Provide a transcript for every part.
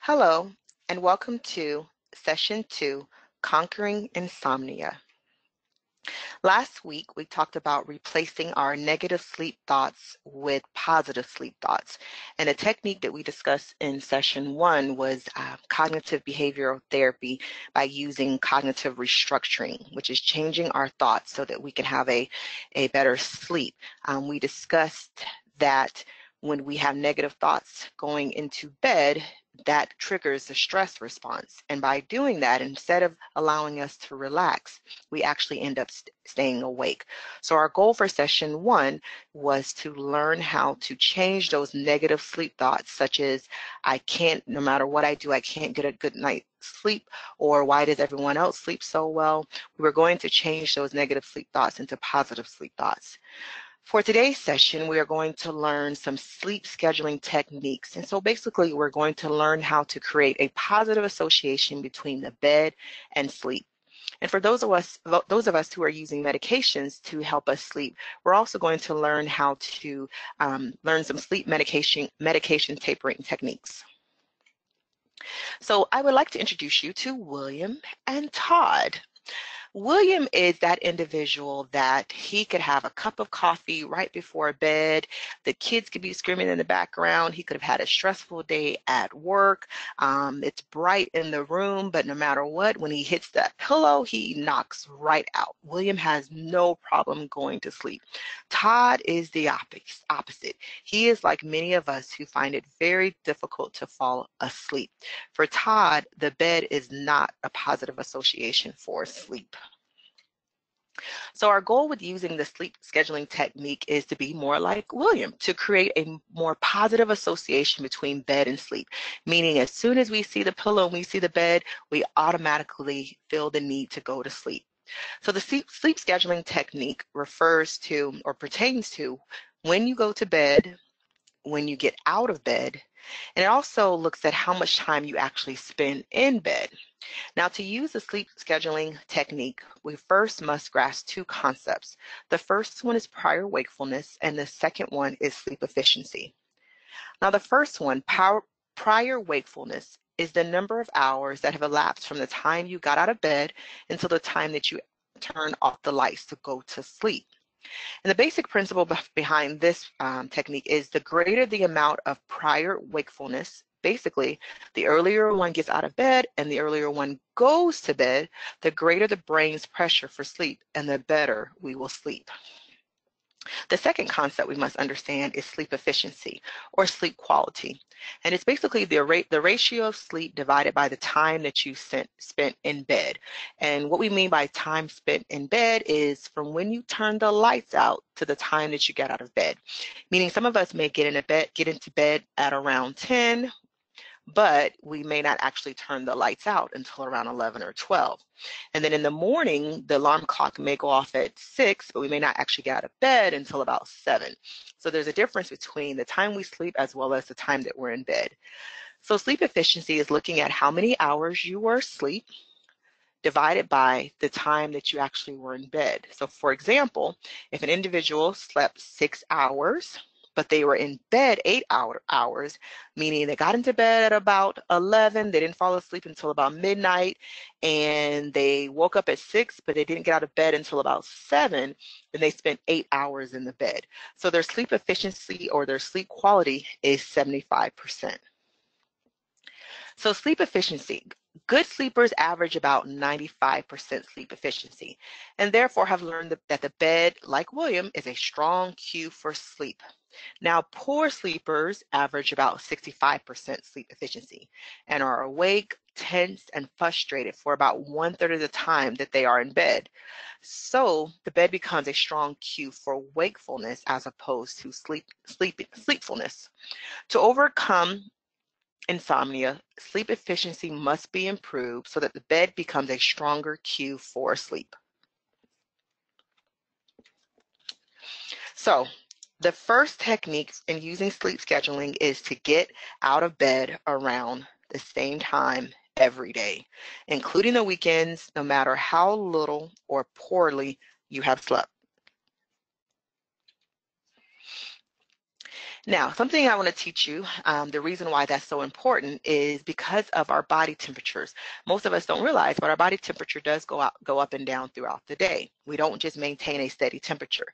Hello, and welcome to Session 2, Conquering Insomnia. Last week, we talked about replacing our negative sleep thoughts with positive sleep thoughts. And a technique that we discussed in Session 1 was cognitive behavioral therapy by using cognitive restructuring, which is changing our thoughts so that we can have a better sleep. We discussed that when we have negative thoughts going into bed, that triggers the stress response. And by doing that, instead of allowing us to relax, we actually end up staying awake. So our goal for session 1 was to learn how to change those negative sleep thoughts, such as, I can't, no matter what I do, I can't get a good night's sleep, or why does everyone else sleep so well? We were going to change those negative sleep thoughts into positive sleep thoughts. For today's session, we are going to learn some sleep scheduling techniques. And so basically, we're going to learn how to create a positive association between the bed and sleep. And for those of us who are using medications to help us sleep, we're also going to learn how to learn some sleep medication tapering techniques. So I would like to introduce you to William and Todd. William is that individual that he could have a cup of coffee right before bed. The kids could be screaming in the background. He could have had a stressful day at work. It's bright in the room, but no matter what, when he hits that pillow, he knocks right out. William has no problem going to sleep. Todd is the opposite. He is like many of us who find it very difficult to fall asleep. For Todd, the bed is not a positive association for sleep. So our goal with using the sleep scheduling technique is to be more like William, to create a more positive association between bed and sleep, meaning as soon as we see the pillow and we see the bed, we automatically feel the need to go to sleep. So the sleep scheduling technique refers to or pertains to when you go to bed, when you get out of bed, and it also looks at how much time you actually spend in bed. Now, to use the sleep scheduling technique, we first must grasp two concepts. The first one is prior wakefulness, and the second one is sleep efficiency. Now, the first one, prior wakefulness, is the number of hours that have elapsed from the time you got out of bed until the time that you turn off the lights to go to sleep. And the basic principle behind this technique is the greater the amount of prior wakefulness, basically, the earlier one gets out of bed and the earlier one goes to bed, the greater the brain's pressure for sleep and the better we will sleep. The second concept we must understand is sleep efficiency or sleep quality. And it's basically the ratio of sleep divided by the time that you spent in bed. And what we mean by time spent in bed is from when you turn the lights out to the time that you get out of bed. Meaning some of us may get into bed at around 10, but we may not actually turn the lights out until around 11 or 12. And then in the morning, the alarm clock may go off at 6, but we may not actually get out of bed until about 7. So there's a difference between the time we sleep as well as the time that we're in bed. So sleep efficiency is looking at how many hours you were asleep divided by the time that you actually were in bed. So for example, if an individual slept 6 hours, but they were in bed 8 hours, meaning they got into bed at about 11, they didn't fall asleep until about midnight, and they woke up at 6, but they didn't get out of bed until about 7, then they spent 8 hours in the bed. So their sleep efficiency or their sleep quality is 75%. So sleep efficiency. Good sleepers average about 95% sleep efficiency, and therefore have learned that the bed, like William, is a strong cue for sleep. Now, poor sleepers average about 65% sleep efficiency and are awake, tense, and frustrated for about 1/3 of the time that they are in bed. So the bed becomes a strong cue for wakefulness as opposed to sleepfulness. To overcome insomnia, sleep efficiency must be improved so that the bed becomes a stronger cue for sleep. So the first technique in using sleep scheduling is to get out of bed around the same time every day, including the weekends, no matter how little or poorly you have slept. Now, something I want to teach you, the reason why that's so important is because of our body temperatures. Most of us don't realize, but our body temperature does go up and down throughout the day. We don't just maintain a steady temperature.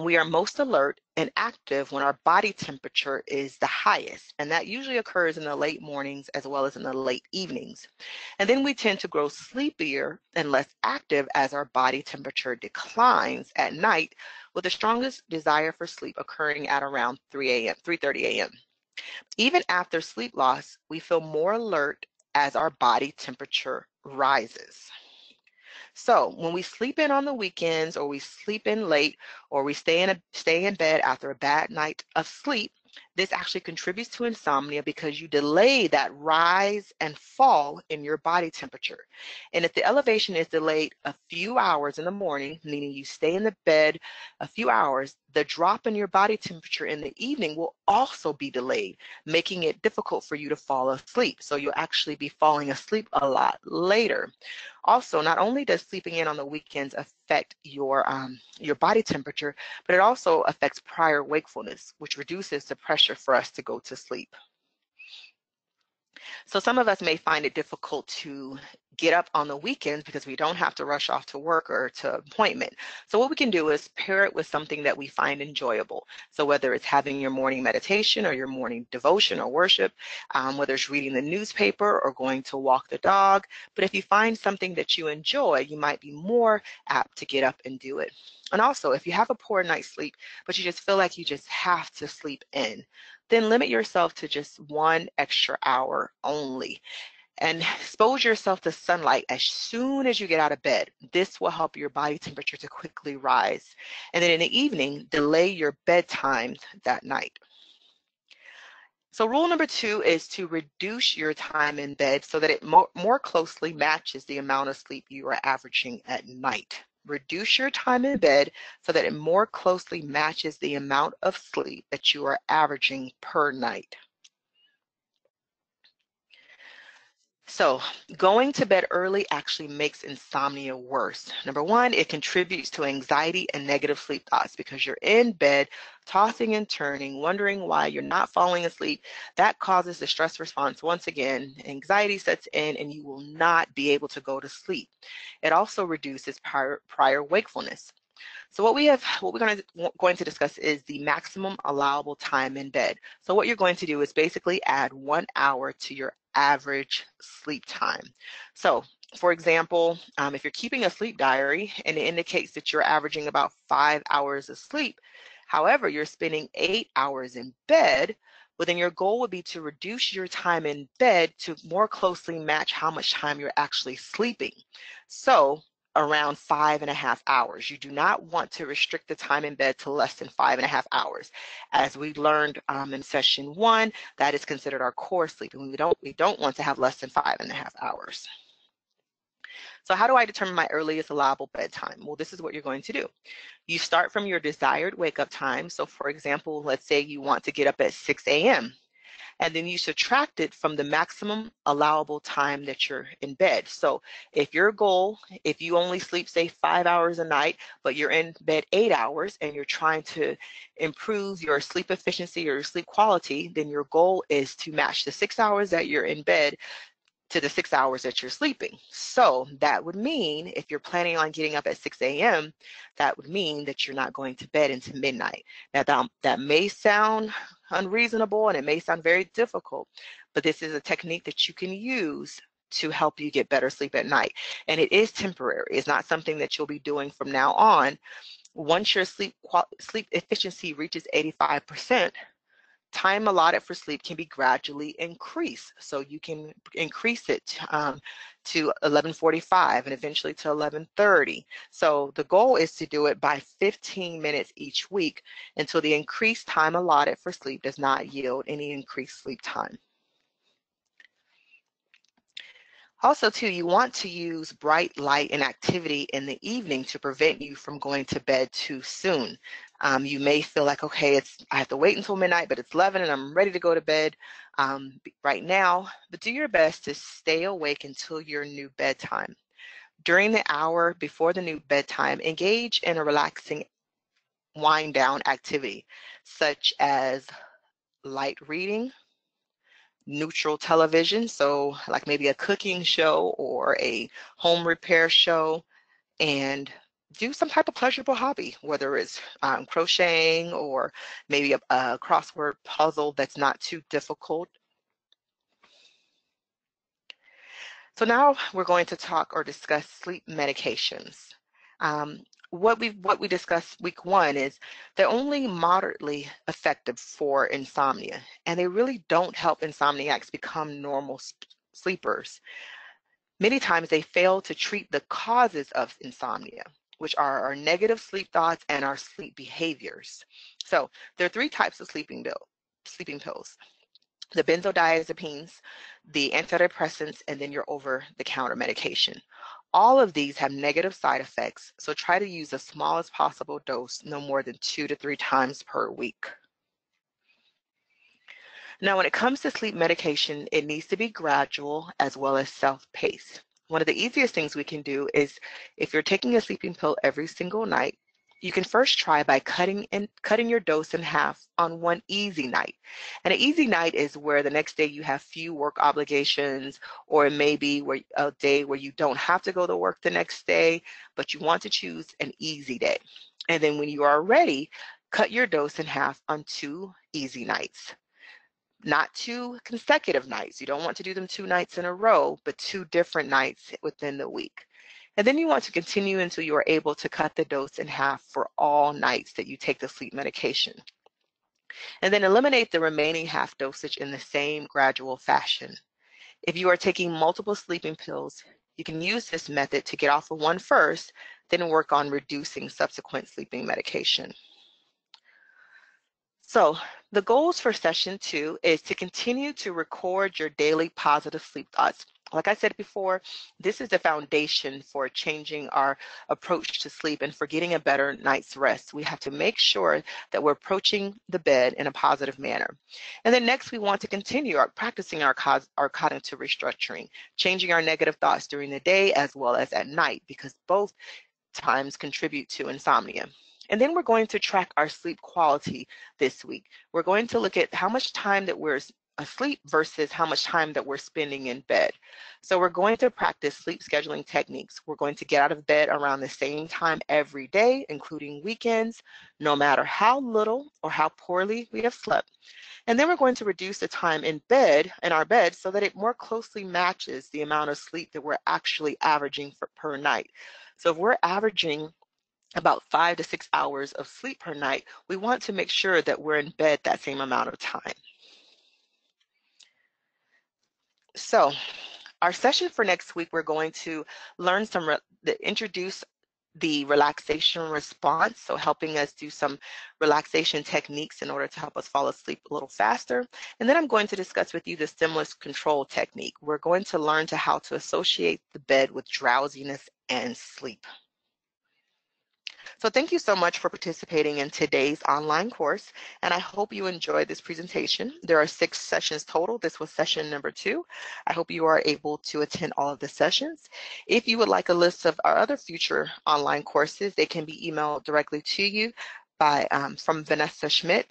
We are most alert and active when our body temperature is the highest, and that usually occurs in the late mornings as well as in the late evenings. And then we tend to grow sleepier and less active as our body temperature declines at night, with the strongest desire for sleep occurring at around 3 a.m., 3:30 a.m. Even after sleep loss, we feel more alert as our body temperature rises. So when we sleep in on the weekends, or we sleep in late, or we stay in bed after a bad night of sleep, this actually contributes to insomnia because you delay that rise and fall in your body temperature. And if the elevation is delayed a few hours in the morning, meaning you stay in the bed a few hours, the drop in your body temperature in the evening will also be delayed, making it difficult for you to fall asleep. So you'll actually be falling asleep a lot later. Also, not only does sleeping in on the weekends affect your body temperature, but it also affects prior wakefulness, which reduces the pressure for us to go to sleep. So some of us may find it difficult to get up on the weekends because we don't have to rush off to work or to appointment. So what we can do is pair it with something that we find enjoyable. So whether it's having your morning meditation or your morning devotion or worship, whether it's reading the newspaper or going to walk the dog. But if you find something that you enjoy, you might be more apt to get up and do it. And also, if you have a poor night's sleep, but you just feel like you just have to sleep in, then limit yourself to just 1 extra hour only, and expose yourself to sunlight as soon as you get out of bed. This will help your body temperature to quickly rise. And then in the evening, delay your bedtime that night. So rule number 2 is to reduce your time in bed so that it more closely matches the amount of sleep you are averaging at night. Reduce your time in bed so that it more closely matches the amount of sleep that you are averaging per night. So going to bed early actually makes insomnia worse. Number one, it contributes to anxiety and negative sleep thoughts because you're in bed, tossing and turning, wondering why you're not falling asleep. That causes the stress response. Once again, anxiety sets in and you will not be able to go to sleep. It also reduces prior wakefulness. So what we're going to discuss is the maximum allowable time in bed. So what you're going to do is basically add 1 hour to your average sleep time. So for example, if you're keeping a sleep diary and it indicates that you're averaging about 5 hours of sleep, however, you're spending 8 hours in bed, well, then your goal would be to reduce your time in bed to more closely match how much time you're actually sleeping. So around 5.5 hours. You do not want to restrict the time in bed to less than 5.5 hours. As we learned in session 1, that is considered our core sleep, and we don't want to have less than 5.5 hours. So how do I determine my earliest allowable bedtime? Well, this is what you're going to do. You start from your desired wake up time. So for example, let's say you want to get up at 6 a.m. and then you subtract it from the maximum allowable time that you're in bed. So if your goal, if you only sleep, say 5 hours a night, but you're in bed 8 hours and you're trying to improve your sleep efficiency or your sleep quality, then your goal is to match the 6 hours that you're in bed to the 6 hours that you're sleeping. So that would mean if you're planning on getting up at 6 a.m., that would mean that you're not going to bed until midnight. Now that may sound unreasonable and it may sound very difficult, but this is a technique that you can use to help you get better sleep at night. And it is temporary. It's not something that you'll be doing from now on. Once your sleep efficiency reaches 85%, time allotted for sleep can be gradually increased. So you can increase it to 11:45 and eventually to 11:30. So the goal is to do it by 15 minutes each week until the increased time allotted for sleep does not yield any increased sleep time. Also, too, you want to use bright light and activity in the evening to prevent you from going to bed too soon. You may feel like, okay, I have to wait until midnight, but it's 11 and I'm ready to go to bed right now. But do your best to stay awake until your new bedtime. During the hour before the new bedtime, engage in a relaxing wind down activity, such as light reading, neutral television, so like maybe a cooking show or a home repair show, and do some type of pleasurable hobby, whether it's crocheting or maybe a crossword puzzle that's not too difficult. So now we're going to talk or discuss sleep medications. What we discussed week one is they're only moderately effective for insomnia, and they really don't help insomniacs become normal sleepers. Many times they fail to treat the causes of insomnia, which are our negative sleep thoughts and our sleep behaviors. So there are three types of sleeping pills: the benzodiazepines, the antidepressants, and then your over-the-counter medication. All of these have negative side effects, so try to use the smallest possible dose, no more than 2 to 3 times per week. Now, when it comes to sleep medication, it needs to be gradual as well as self-paced. One of the easiest things we can do is, if you're taking a sleeping pill every single night, you can first try by cutting your dose in half on one easy night. And an easy night is where the next day you have few work obligations, or it may be a day where you don't have to go to work the next day, but you want to choose an easy day. And then when you are ready, cut your dose in half on 2 easy nights. Not 2 consecutive nights. You don't want to do them 2 nights in a row, but 2 different nights within the week. And then you want to continue until you are able to cut the dose in half for all nights that you take the sleep medication. And then eliminate the remaining half dosage in the same gradual fashion. If you are taking multiple sleeping pills, you can use this method to get off of one first, then work on reducing subsequent sleeping medication. So the goals for session 2 is to continue to record your daily positive sleep thoughts. Like I said before, this is the foundation for changing our approach to sleep and for getting a better night's rest. We have to make sure that we're approaching the bed in a positive manner. And then next, we want to continue practicing our cognitive restructuring, changing our negative thoughts during the day as well as at night, because both times contribute to insomnia. And then we're going to track our sleep quality this week. We're going to look at how much time that we're asleep versus how much time that we're spending in bed. So we're going to practice sleep scheduling techniques. We're going to get out of bed around the same time every day, including weekends, no matter how little or how poorly we have slept. And then we're going to reduce the time in our bed, so that it more closely matches the amount of sleep that we're actually averaging per night. So if we're averaging about 5 to 6 hours of sleep per night, we want to make sure that we're in bed that same amount of time. So our session for next week, we're going to learn introduce the relaxation response, so helping us do some relaxation techniques in order to help us fall asleep a little faster. And then I'm going to discuss with you the stimulus control technique. We're going to learn how to associate the bed with drowsiness and sleep. So thank you so much for participating in today's online course, and I hope you enjoyed this presentation. There are 6 sessions total. This was session number 2. I hope you are able to attend all of the sessions. If you would like a list of our other future online courses, they can be emailed directly to you from Vanessa Schmidt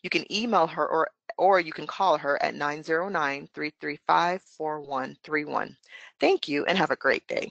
you can email her or you can call her at 909-335-4131. Thank you and have a great day.